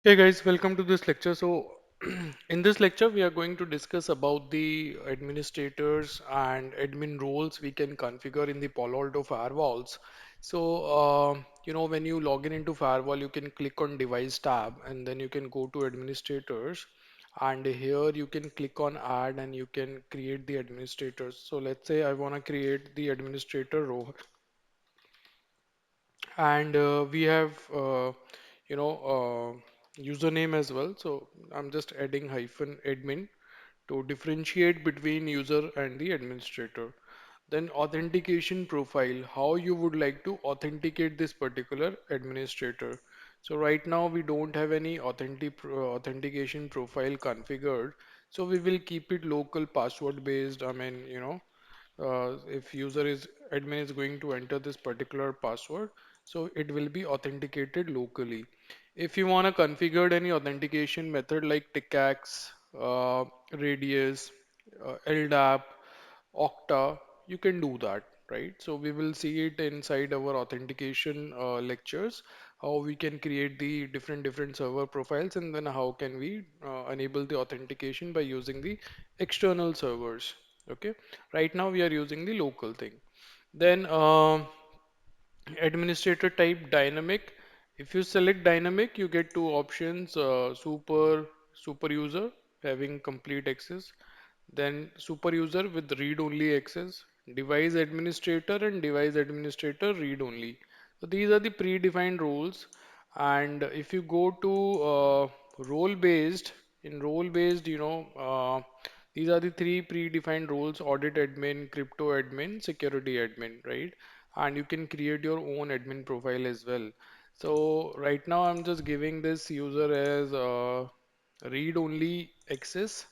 Hey guys, welcome to this lecture. In this lecture, we are going to discuss about the administrators and admin roles we can configure in the Palo Alto firewalls. When you log in into firewall, you can click on Device tab, and then you can go to Administrators, and here you can click on Add, and you can create the administrators. So let's say I want to create the administrator role, and we have you know username as well. So I'm just adding hyphen admin to differentiate between user and the administrator. Then authentication profile, how you would like to authenticate this particular administrator. So right now we don't have any authentication profile configured, so we will keep it local password based. If user is admin is going to enter this particular password, so it will be authenticated locally. If you want to configure any authentication method like TICAX, Radius, LDAP, Okta, you can do that, right? So we will see it inside our authentication lectures, how we can create the different server profiles, and then how can we enable the authentication by using the external servers. Okay, right now we are using the local thing. Then administrator type dynamic. If you select dynamic, you get two options: super user having complete access, then super user with read only access, device administrator and device administrator read only. So these are the predefined roles. And if you go to role based, in role based, these are the three predefined roles: audit admin, crypto admin, security admin, right? And you can create your own admin profile as well. So right now I'm just giving this user as read only access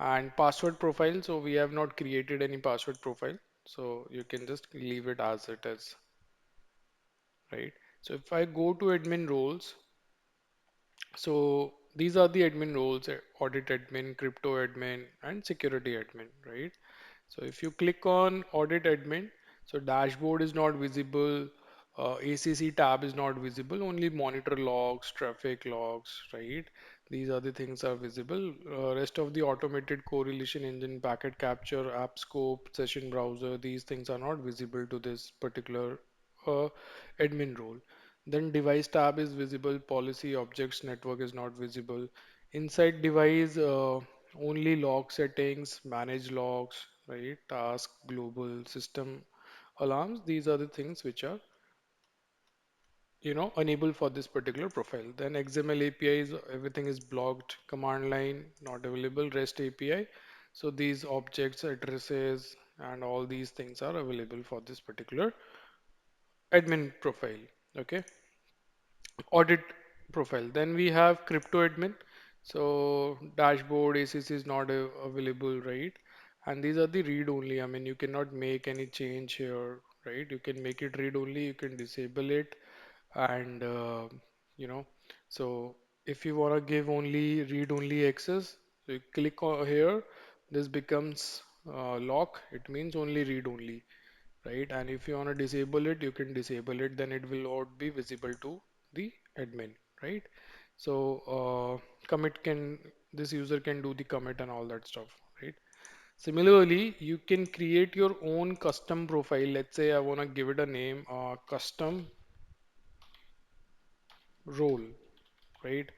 and password profile. So we have not created any password profile, so you can just leave it as it is, right? So if I go to admin roles, so these are the admin roles: audit admin, crypto admin, and security admin, right? So if you click on audit admin, so dashboard is not visible, ACC tab is not visible, only monitor logs, traffic logs, right? These are the things are visible. Rest of the automated correlation engine, packet capture, app scope, session browser, these things are not visible to this particular uh, admin role. Then device tab is visible, policy, objects, network is not visible. Inside device, only log settings, manage logs, right? Task, global, system alarms. These are the things which are, enable for this particular profile. Then XML APIs, everything is blocked. Command line, not available. REST API. So these objects, addresses, and all these things are available for this particular admin profile. Okay. Audit profile. Then we have crypto admin. So dashboard ACC is not available, right? And these are the read only. I mean, you cannot make any change here, right? You can make it read only, you can disable it, and you know, so if you want to give only read only access, so you click on here, this becomes lock. It means only read only, right? And if you want to disable it, you can disable it, then it will not be visible to the admin, right? So commit can, this user can do the commit and all that stuff, right? Similarly, you can create your own custom profile. Let's say I want to give it a name, custom role, right?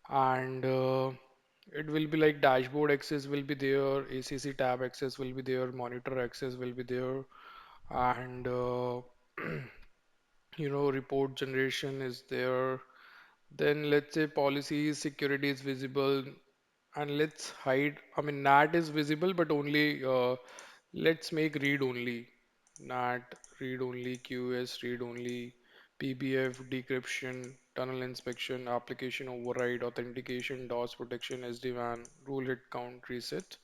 And it will be like dashboard access will be there, ACC tab access will be there, monitor access will be there, and report generation is there. Then let's say policies, security is visible, and let's hide. I mean, NAT is visible, but only let's make read only. NAT read only, QoS read only, PBF decryption, tunnel inspection, application override, authentication, DOS protection, SD-WAN, rule hit count reset,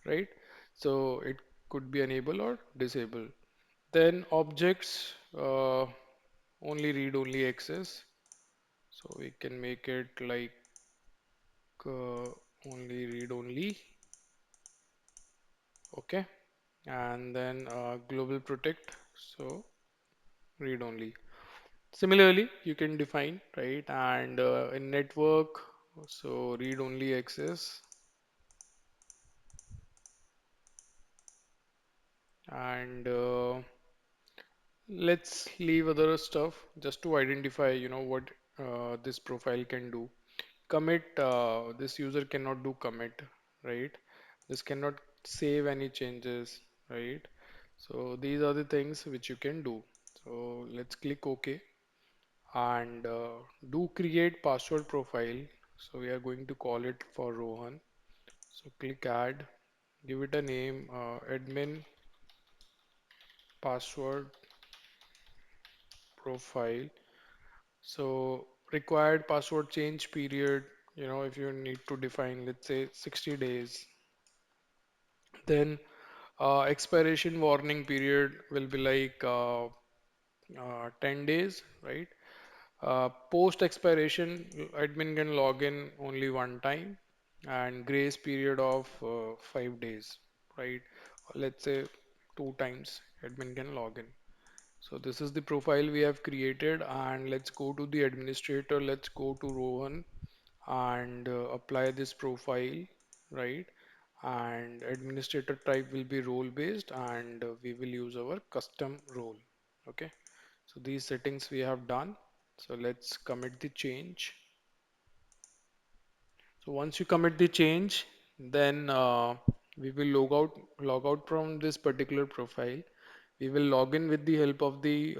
right? So it could be enable or disable. Then objects, only read only access. So we can make it like uh, only read only, okay. And then global protect, so read only. Similarly, you can define, right? And in network, so read only access, and let's leave other stuff just to identify, what this profile can do. Commit, this user cannot do commit, right? This cannot save any changes, right? So these are the things which you can do. So let's click OK and do create password profile. So we are going to call it for Rohan. So click add, give it a name, admin password profile. So required password change period, if you need to define, let's say 60 days, then expiration warning period will be like 10 days, right? Post expiration, admin can log in only one time, and grace period of 5 days, right? Let's say two times admin can log in. So this is the profile we have created, and let's go to the administrator. Let's go to Rohan and apply this profile, right? And administrator type will be role based, and we will use our custom role. Okay, so these settings we have done. So let's commit the change. So once you commit the change, then we will log out from this particular profile. We will log in with the help of the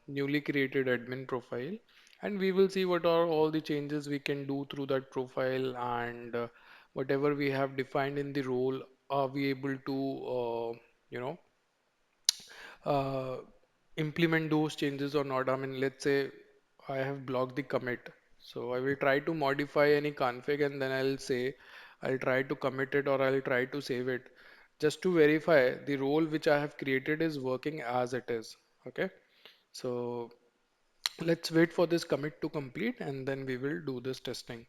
newly created admin profile, and we will see what are all the changes we can do through that profile, and whatever we have defined in the role, are we able to you know uh, implement those changes or not. I mean, let's say I have blocked the commit. So I will try to modify any config, and then I'll say I'll try to commit it or I'll try to save it just to verify the role which I have created is working as it is. Okay. So let's wait for this commit to complete, and then we will do this testing.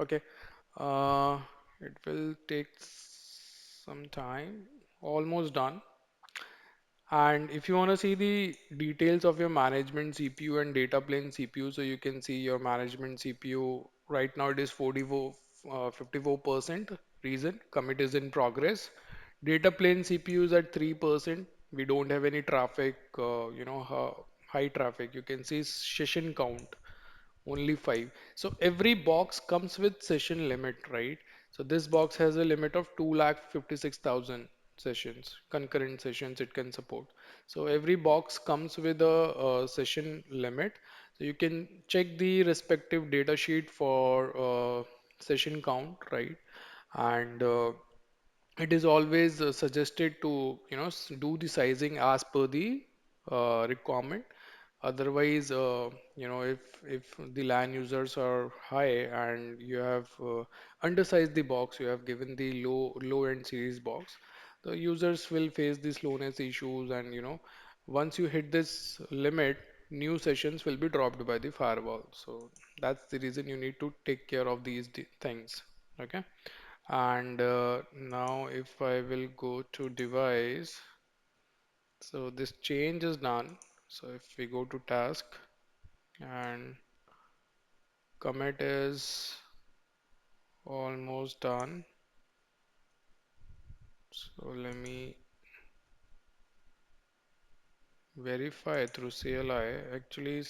Okay. Uh, it will take some time. Almost done. And if you want to see the details of your management CPU and data plane CPU, so you can see your management CPU right now it is 54%. Reason commit is in progress. Data plane CPU is at 3%. We don't have any traffic, high traffic. You can see session count only 5. So every box comes with session limit, right? So this box has a limit of 2,56,000 sessions, concurrent sessions it can support. So every box comes with a session limit. So you can check the respective data sheet for session count, right? And it is always suggested to do the sizing as per the requirement. Otherwise, if the LAN users are high and you have undersized the box, you have given the low end series box, the users will face the slowness issues, and once you hit this limit, new sessions will be dropped by the firewall. So that's the reason you need to take care of these things. Okay. And now if I will go to device, so this change is done. So if we go to task and commit is almost done. So let me verify through CLI. Actually,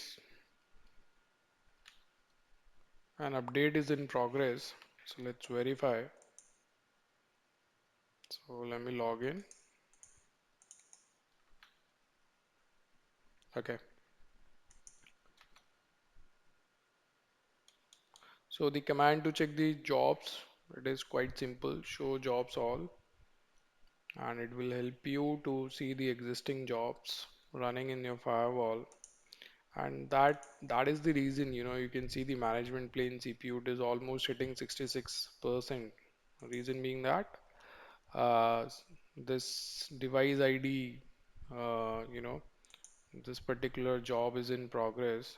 an update is in progress. So let's verify. So let me log in. Okay. So the command to check the jobs, it is quite simple. Show jobs all, and it will help you to see the existing jobs running in your firewall. And that is the reason, you can see the management plane CPU it is almost hitting 66%. Reason being that this device ID, this particular job is in progress,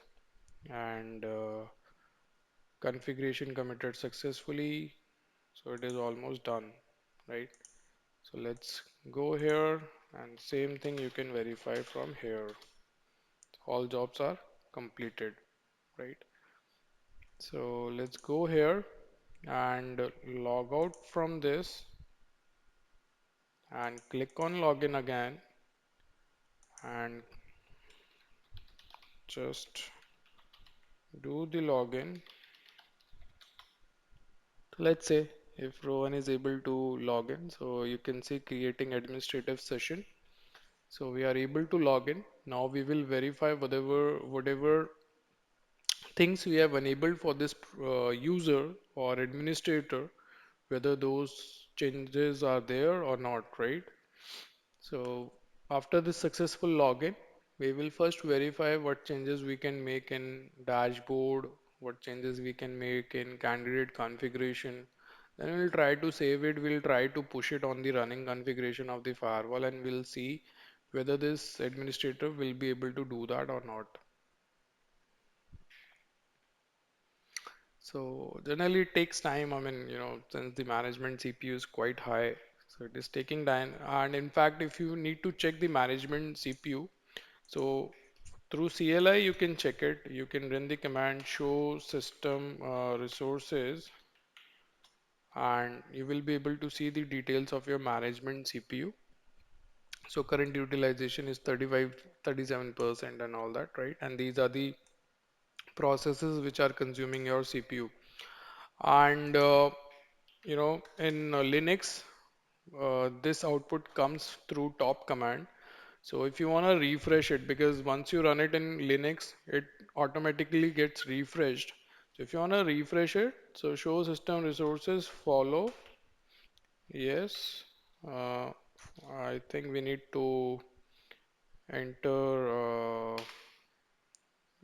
and configuration committed successfully, so it is almost done, right? So let's go here, and same thing you can verify from here. all jobs are completed, right? So let's go here and log out from this and click on login again and just do the login. Let's say if Rowan is able to log in, so you can see creating administrative session. So we are able to log in. Now we will verify whatever things we have enabled for this user or administrator, whether those changes are there or not, right? So after this successful login, we will first verify what changes we can make in dashboard, what changes we can make in candidate configuration. Then we'll try to save it. We'll try to push it on the running configuration of the firewall and we'll see whether this administrator will be able to do that or not. So generally it takes time. I mean, since the management CPU is quite high, so it is taking time. And in fact, if you need to check the management CPU, so through CLI you can check it. You can run the command show system resources, and you will be able to see the details of your management CPU. So current utilization is 35, 37% and all that, right? And these are the processes which are consuming your CPU. And in Linux, this output comes through top command. So if you want to refresh it, because once you run it in Linux, it automatically gets refreshed. So if you want to refresh it, so show system resources, follow. Yes. Uh, I think we need to enter.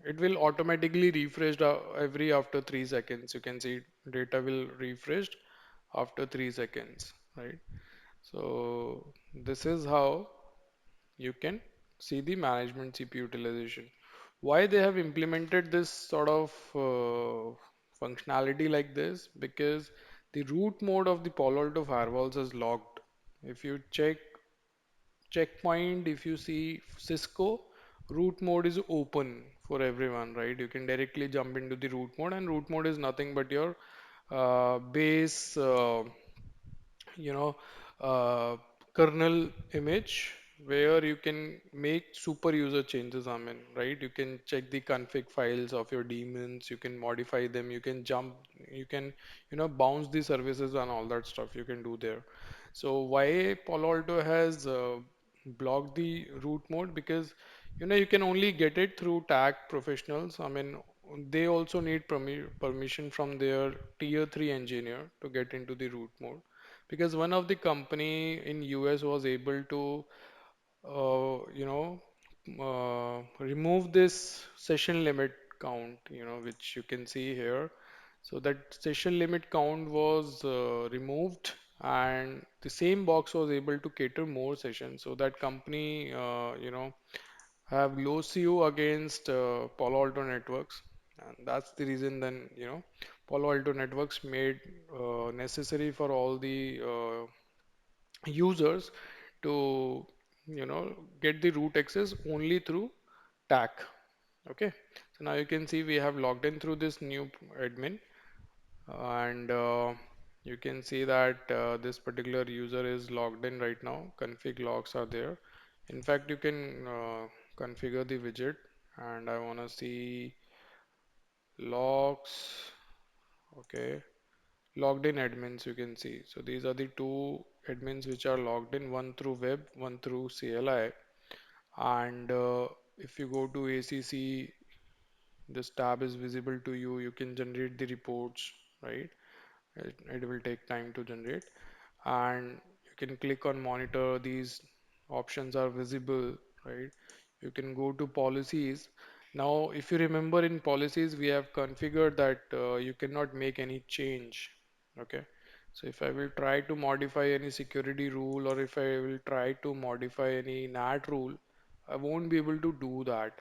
It will automatically refresh every after 3 seconds. You can see data will refresh after 3 seconds, right? So this is how you can see the management CPU utilization. Why they have implemented this sort of functionality like this? Because the root mode of the Palo Alto firewalls is locked. If you check checkpoint, if you see Cisco, root mode is open for everyone, right? You can directly jump into the root mode, and root mode is nothing but your base you know uh, kernel image where you can make super user changes. I mean, right? You can check the config files of your daemons, you can modify them, you can jump, you can bounce the services and all that stuff you can do there. So why Palo Alto has blocked the root mode? Because you can only get it through tag professionals. I mean, they also need permission from their tier 3 engineer to get into the root mode, because one of the company in US was able to remove this session limit count, which you can see here. So that session limit count was removed, and the same box was able to cater more sessions. So that company have low CU against Palo Alto Networks, and that's the reason then Palo Alto Networks made necessary for all the users to get the root access only through tag. Okay, so now you can see we have logged in through this new admin, and you can see that this particular user is logged in right now. Config logs are there. In fact, you can configure the widget, and I want to see logs. Okay, logged in admins, you can see. So these are the two admins which are logged in, one through web, one through CLI. And if you go to ACC, this tab is visible to you. You can generate the reports, right? It will take time to generate, and you can click on monitor. These options are visible, right? You can go to policies. Now if you remember, in policies we have configured that you cannot make any change. Okay, so if I will try to modify any security rule, or if I will try to modify any NAT rule, I won't be able to do that.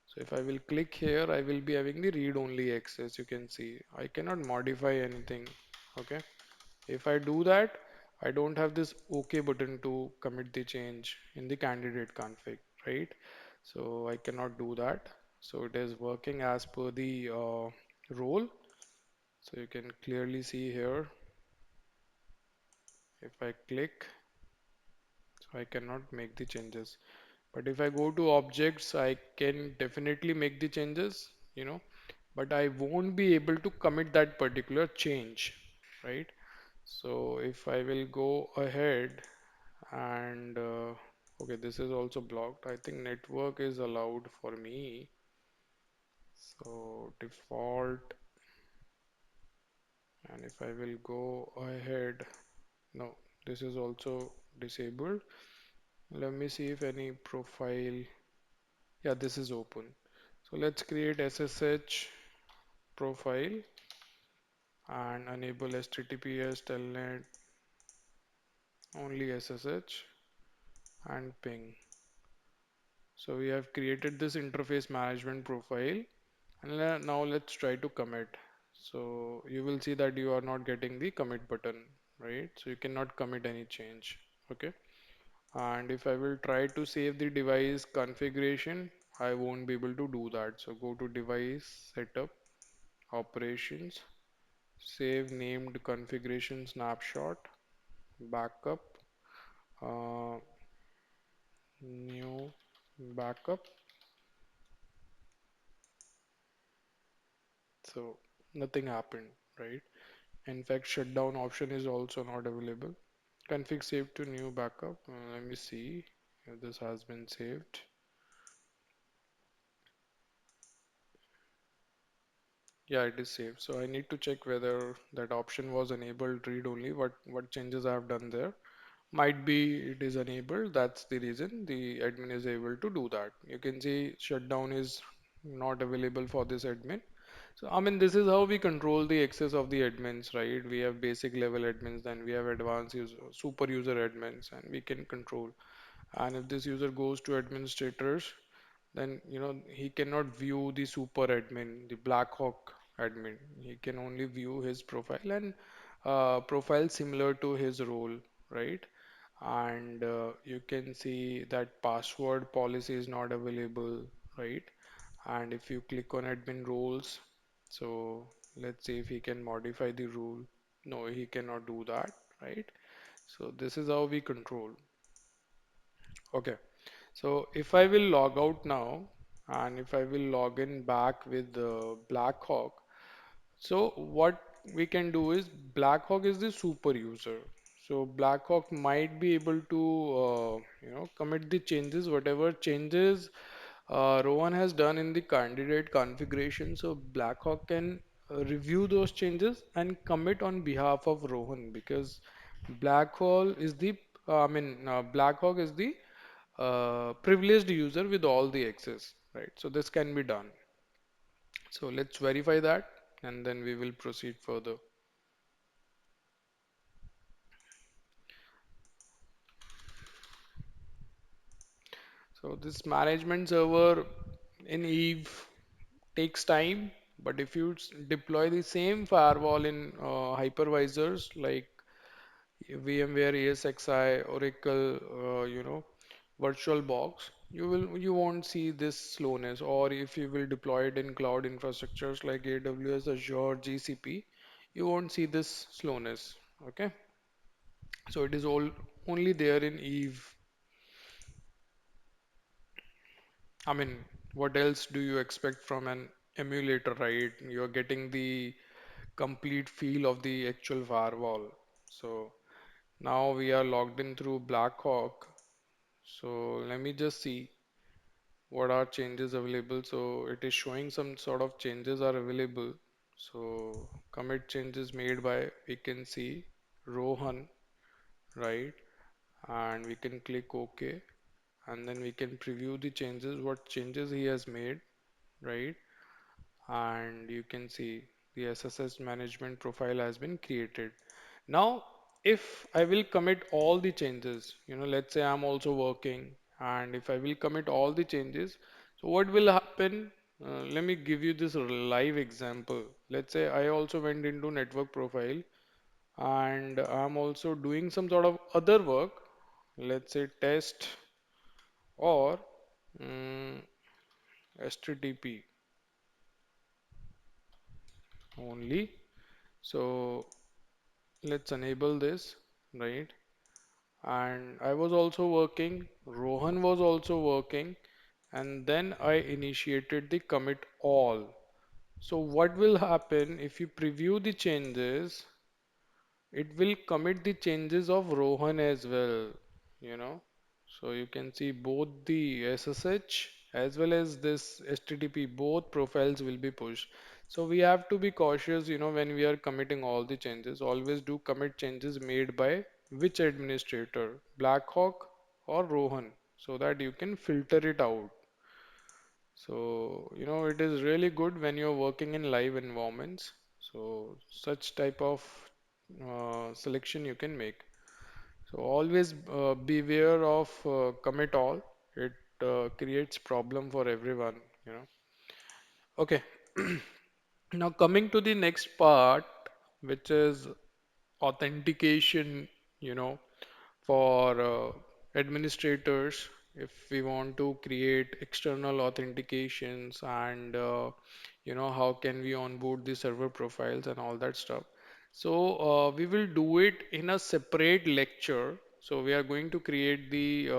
So if I will click here, I will be having the read only access. You can see I cannot modify anything. Okay, if I do that, I don't have this OK button to commit the change in the candidate config, right? So I cannot do that. So it is working as per the role. So you can clearly see here, if I click, so I cannot make the changes. But if I go to objects, I can definitely make the changes, but I won't be able to commit that particular change, right? So if I will go ahead and okay, this is also blocked. I think network is allowed for me. So default, and if I will go ahead, no, this is also disabled. Let me see if any profile, yeah, this is open. So let's create SSH profile and enable HTTPS, telnet, only SSH and ping. So we have created this interface management profile, and now let's try to commit. So you will see that you are not getting the commit button, right? So you cannot commit any change. Okay. And if I will try to save the device configuration, I won't be able to do that. So go to device setup, operations, save named configuration snapshot, backup, uh, new backup. So nothing happened, right? In fact, shutdown option is also not available. Config save to new backup. Let me see if this has been saved. Yeah, it is saved. So I need to check whether that option was enabled read only. What changes I have done there. Might be it is enabled. That's the reason the admin is able to do that. You can see shutdown is not available for this admin. So I mean, this is how we control the access of the admins, right? We have basic level admins, then we have advanced user, super user admins, and we can control. And if this user goes to administrators, then he cannot view the super admin, the Black Hawk admin. He can only view his profile and profile similar to his role, right? And you can see that password policy is not available, right? And if you click on admin roles, so let's see if he can modify the rule. No, he cannot do that, right? So this is how we control. Okay. So if I will log out now and if I will log in back with the Blackhawk, so what we can do is Blackhawk is the super user. So Blackhawk might be able to commit the changes, whatever changes Rohan has done in the candidate configuration. So Blackhawk can review those changes and commit on behalf of Rohan because Blackhawk is the Blackhawk is the privileged user with all the access, right? So this can be done. So let's verify that and then we will proceed further. So this management server in Eve takes time, but if you deploy the same firewall in hypervisors like VMware, ESXi, Oracle, VirtualBox, you won't see this slowness. Or if you will deploy it in cloud infrastructures like AWS, Azure, GCP, you won't see this slowness. Okay, so it is all only there in Eve. I mean, what else do you expect from an emulator, right? You're getting the complete feel of the actual firewall. So now we are logged in through Blackhawk. So let me just see what are changes available. So it is showing some sort of changes are available. So commit changes made by, we can see Rohan, right? And we can click OK, and then we can preview the changes, what changes he has made, right? And you can see the SSS management profile has been created. Now, if I will commit all the changes, let's say I'm also working and if I will commit all the changes, so what will happen? Let me give you this live example. Let's say I also went into network profile and I'm also doing some sort of other work. Let's say test or mm, HTTP only. So let's enable this, right? And I was also working, Rohan was also working, and then I initiated the commit all. So what will happen if you preview the changes? It will commit the changes of Rohan as well, you know. So you can see both the SSH as well as this HTTP, both profiles will be pushed. So we have to be cautious, when we are committing all the changes. Always do commit changes made by which administrator, Blackhawk or Rohan, so that you can filter it out. So, it is really good when you're working in live environments. So, such type of selection you can make. So, always beware of commit all. It creates problem for everyone. Okay. Now, coming to the next part, which is authentication, you know, for administrators if we want to create external authentications and how can we onboard the server profiles and all that stuff. So we will do it in a separate lecture. So we are going to create the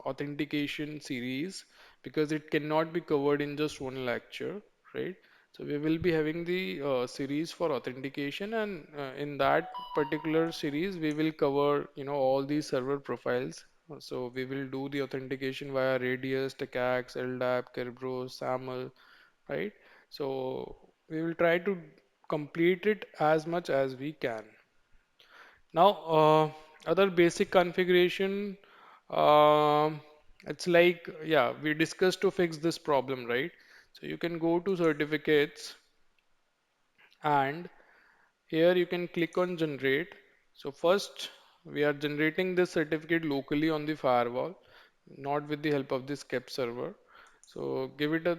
authentication series because it cannot be covered in just one lecture, right? So we will be having the series for authentication, and in that particular series, we will cover, all these server profiles. So we will do the authentication via Radius, Tcax, LDAP, Kerberos, SAML, right? So we will try to complete it as much as we can. Now, other basic configuration, um, it's like, yeah, we discussed to fix this problem, right? So you can go to certificates and here you can click on generate. So first we are generating this certificate locally on the firewall, not with the help of this KEP server. So give it a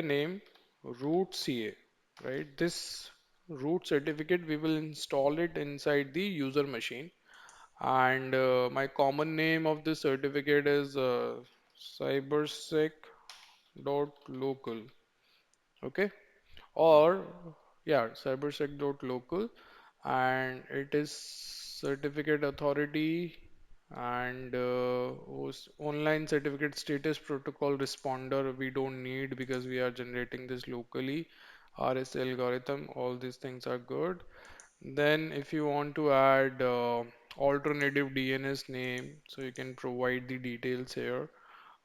name, root CA, right? This root certificate we will install it inside the user machine. And my common name of this certificate is cybersec.local. Okay, or yeah, cybersec.local, and it is certificate authority and online certificate status protocol responder we don't need because we are generating this locally. RS algorithm, all these things are good. Then if you want to add alternative DNS name, so you can provide the details here.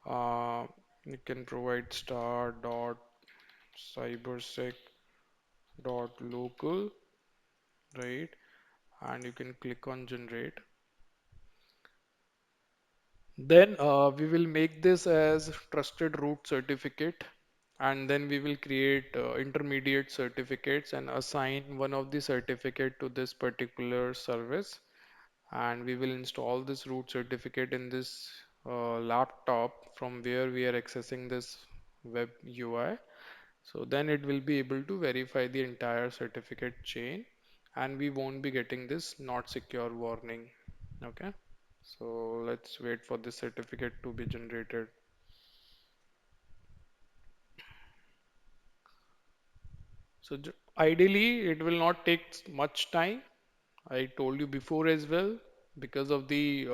uh, you can provide star dot cybersec dot local, right? And you can click on generate. Then we will make this as trusted root certificate, and then we will create intermediate certificates and assign one of the certificate to this particular service, and we will install this root certificate in this laptop from where we are accessing this web UI. So then it will be able to verify the entire certificate chain, and we won't be getting this not secure warning. Okay. So let's wait for this certificate to be generated. So ideally it will not take much time. I told you before as well, because of the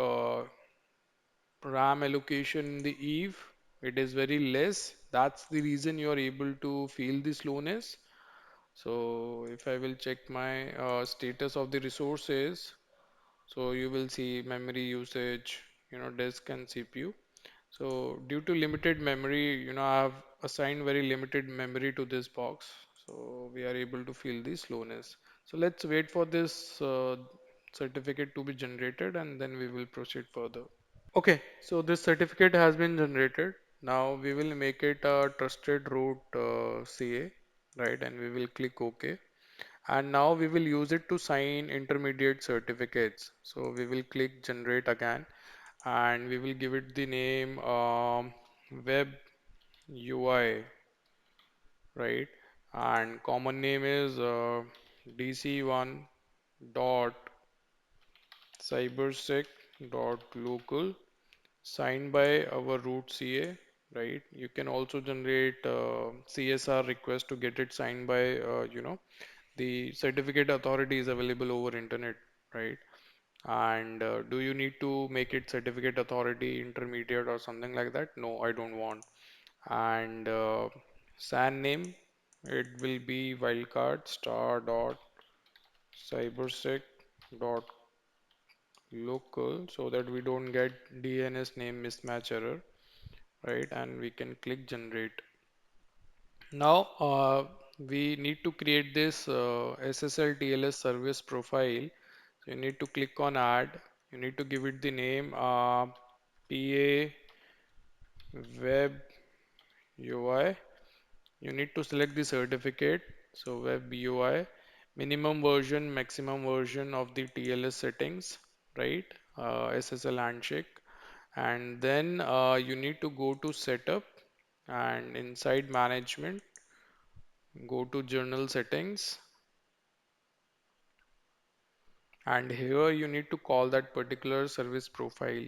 RAM allocation in the Eve, it is very less. That's the reason you are able to feel the slowness. So if I will check my status of the resources, so you will see memory usage, disk and CPU. So due to limited memory, I have assigned very limited memory to this box. So we are able to feel the slowness. So let's wait for this certificate to be generated and then we will proceed further. Okay, so this certificate has been generated. Now we will make it a trusted root CA, right? And we will click OK. And now we will use it to sign intermediate certificates. So we will click generate again and we will give it the name web UI, right? And common name is DC1 dot cybersec dot local, signed by our root CA. right? You can also generate CSR request to get it signed by, the certificate authority is available over internet, right? And do you need to make it certificate authority intermediate or something like that? No, I don't want. And SAN name, it will be wildcard star dot cybersec dot local, so that we don't get DNS name mismatch error, right? And we can click generate. Now we need to create this SSL TLS service profile. So you need to click on add. You need to give it the name PA web UI. You need to select the certificate. So web UI, minimum version, maximum version of the TLS settings, right? SSL handshake. And then you need to go to setup, and inside management, go to journal settings, and here you need to call that particular service profile.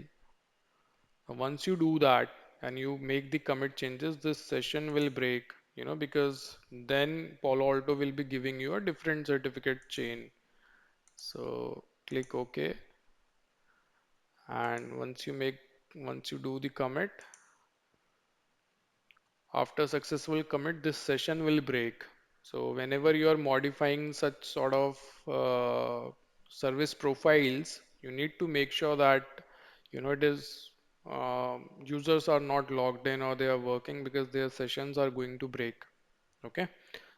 Once you do that and you make the commit changes, this session will break, because then Palo Alto will be giving you a different certificate chain. So click OK, and once you do the commit, after successful commit, this session will break. So whenever you are modifying such sort of service profiles, you need to make sure that it is users are not logged in or they are working, because their sessions are going to break. Okay,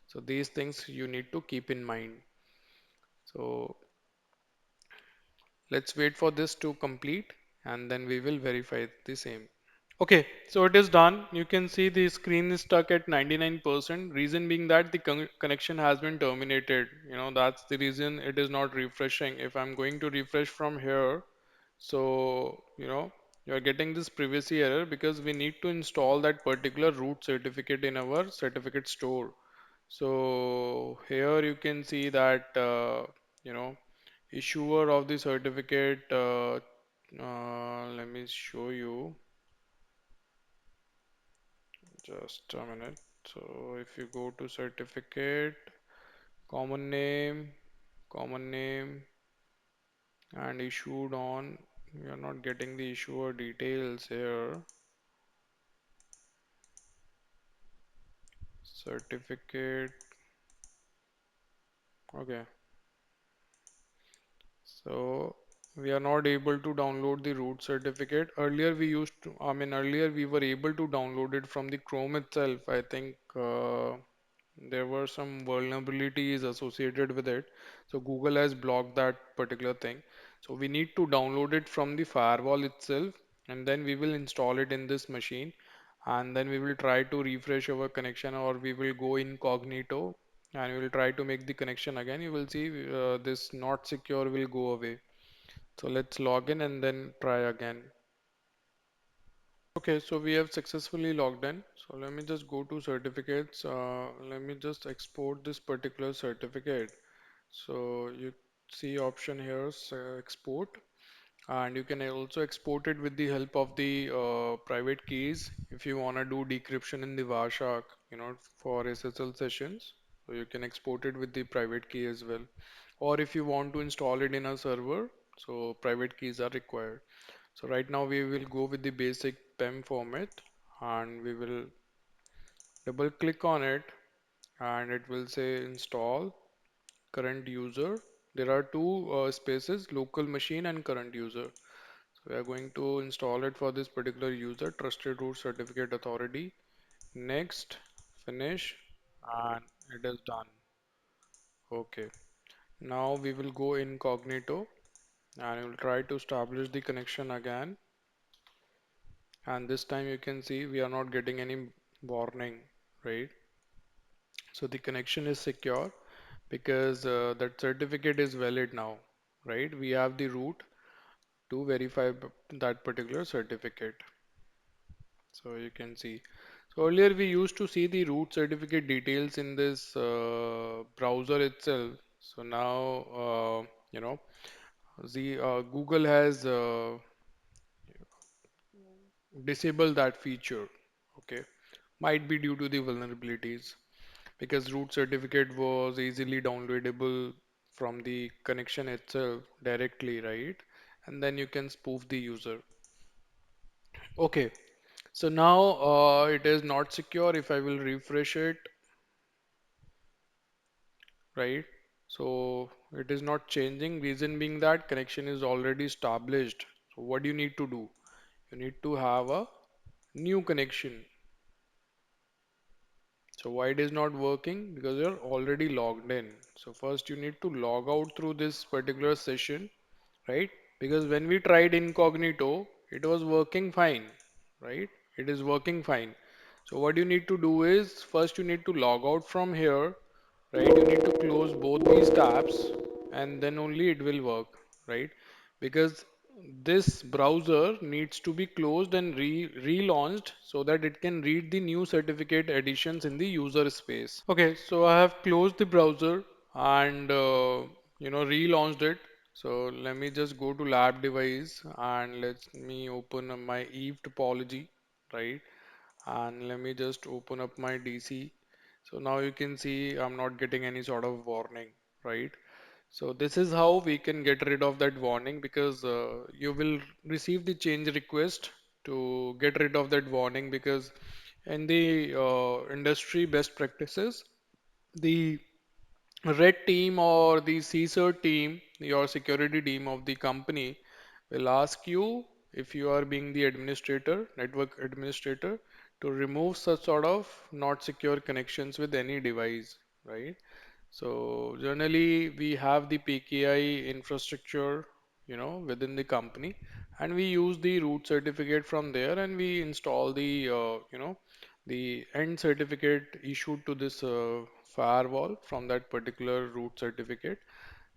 so these things you need to keep in mind. So let's wait for this to complete, and then we will verify the same. Okay, so it is done. You can see the screen is stuck at 99%. Reason being that the connection has been terminated. That's the reason it is not refreshing. If I'm going to refresh from here, so you're getting this privacy error because we need to install that particular root certificate in our certificate store. So here you can see that you know issuer of the certificate. Let me show you. Just a minute. So if you go to certificate, common name, common name, and issued on, we are not getting the issuer details here. Certificate. Okay. So we are not able to download the root certificate. Earlier we were able to download it from the Chrome itself. I think there were some vulnerabilities associated with it. So Google has blocked that particular thing. So we need to download it from the firewall itself, and then we will install it in this machine, and then we will try to refresh our connection, or we will go incognito and we will try to make the connection again. You will see this not secure will go away. So let's log in and then try again. Okay, so we have successfully logged in. So let me just go to certificates. Let me just export this particular certificate. So you see option here, export, and you can also export it with the help of the private keys if you want to do decryption in the Wireshark, for SSL sessions. So you can export it with the private key as well. Or if you want to install it in a server, so private keys are required. So right now we will go with the basic PEM format, and we will double click on it, and it will say install current user. There are two spaces, local machine and current user. So we are going to install it for this particular user, trusted root certificate authority. Next, finish, and it is done. Okay. Now we will go incognito and we will try to establish the connection again. And this time you can see we are not getting any warning, right? So the connection is secure because that certificate is valid now, right? We have the root to verify that particular certificate. So you can see. So earlier we used to see the root certificate details in this browser itself. So now, the Google has disabled that feature. Okay, might be due to the vulnerabilities because root certificate was easily downloadable from the connection itself directly, right? And then you can spoof the user. Okay, so now it is not secure if I will refresh it, right? So it is not changing. Reason being that connection is already established. So what do you need to do? You need to have a new connection. So why it is not working? Because you're already logged in. So first you need to log out through this particular session, right? Because when we tried incognito, it was working fine, right? It is working fine. So what you need to do is first you need to log out from here, right? You need to close both these tabs and then only it will work, right? Because this browser needs to be closed and relaunched so that it can read the new certificate additions in the user space. Okay, so I have closed the browser and relaunched it. So let me just go to lab device and let me open up my Eve topology, right? And let me just open up my DC. So now you can see I'm not getting any sort of warning, right? So this is how we can get rid of that warning because you will receive the change request to get rid of that warning because in the industry best practices, the red team or the CSIR team, your security team of the company will ask you if you are being the administrator, network administrator, to remove such sort of not secure connections with any device, right? So generally we have the PKI infrastructure, within the company, and we use the root certificate from there, and we install the, the end certificate issued to this firewall from that particular root certificate,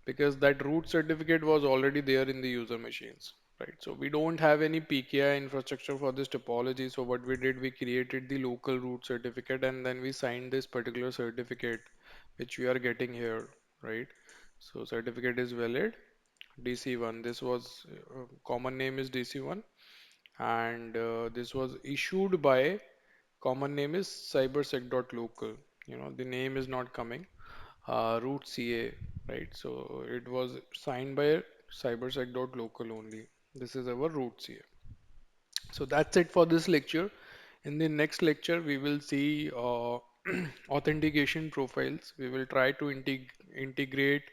because that root certificate was already there in the user machines. Right, so we don't have any PKI infrastructure for this topology. So what we did, we created the local root certificate and then we signed this particular certificate which we are getting here, right? So certificate is valid DC1. This was common name is DC1 and this was issued by common name is cybersec.local. The name is not coming. Root CA, right? So it was signed by cybersec.local only. This is our root CA. So that's it for this lecture. In the next lecture, we will see authentication profiles. We will try to integrate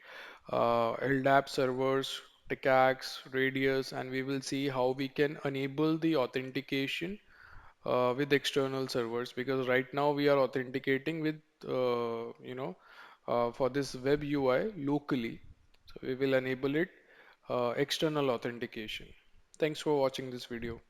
LDAP servers, TCACs, Radius, and we will see how we can enable the authentication with external servers, because right now we are authenticating with for this web UI locally. So we will enable it external authentication. Thanks for watching this video.